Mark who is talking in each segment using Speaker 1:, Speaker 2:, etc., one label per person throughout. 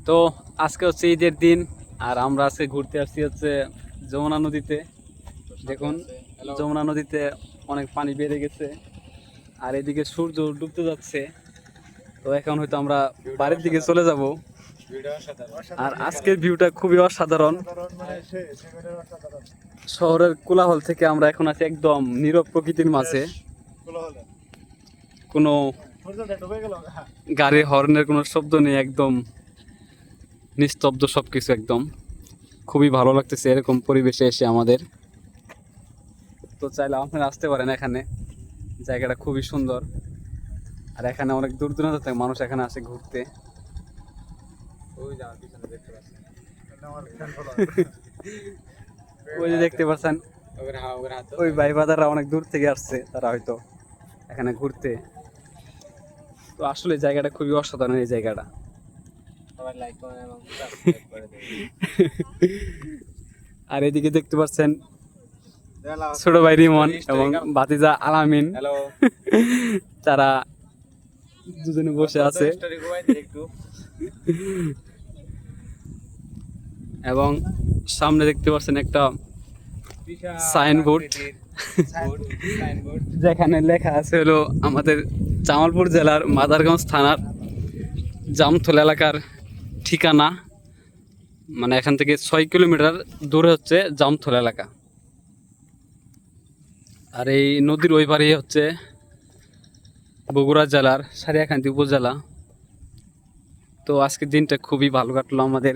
Speaker 1: তো আজকে হচ্ছে ঈদের দিন, আর আমরা আজকে ঘুরতে আসছি হচ্ছে যমুনা নদীতে। দেখুন, যমুনা নদীতে অনেক পানি বেড়ে গেছে, আর এদিকে সূর্য ডুবতে যাচ্ছে। তো এখন হয়তো আমরা বাড়ির দিকে চলে যাব। আর আজকের ভিউটা খুবই অসাধারণ। শহরের কোলাহল থেকে আমরা এখন আছি একদম নীরব প্রকৃতির মাঝে। কোনো গাড়ির হর্নের কোনো শব্দ নেই, একদম নিস্তব্ধ সবকিছু। একদম খুবই ভালো লাগতেছে এরকম পরিবেশে এসে আমাদের। তো চাইলে আপনারা আসতে পারেন এখানে, জায়গাটা খুবই সুন্দর। আর এখানে অনেক দূর দূরান্ত থেকে মানুষ এখানে আসে ঘুরতে। ওই যে দেখতে পাচ্ছেন, ওই ভাই বাদাররা অনেক দূর থেকে আসছে, তারা হয়তো এখানে ঘুরতে। তো আসলে জায়গাটা খুবই অসাধারণ এই জায়গাটা। আর এদিকে দেখতে পাচ্ছেন ছোট ভাই রিমন এবং ভাতিজা আলামিন, তারা দুজনে বসে আছে। এবং সামনে দেখতে পাচ্ছেন একটা সাইনবোর্ড, যেখানে লেখা আছে হলো আমাদের জামালপুর জেলার মাদারগঞ্জ থানার জামথল এলাকার ঠিকানা। মানে এখান থেকে 6 কিলোমিটার দূরে হচ্ছে জামথল এলাকা। আর এই নদীর ওই পারে হচ্ছে বগুড়া জেলার সারিয়াকান্দি উপজেলা। তো আজকের দিনটা খুবই ভালো কাটলো আমাদের,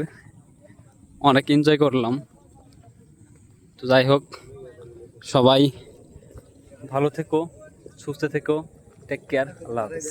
Speaker 1: অনেক এনজয় করলাম। তো যাই হোক, সবাই ভালো থেকো, সুস্থ থেকো, টেক কেয়ার, আল্লাহ হাফেজ।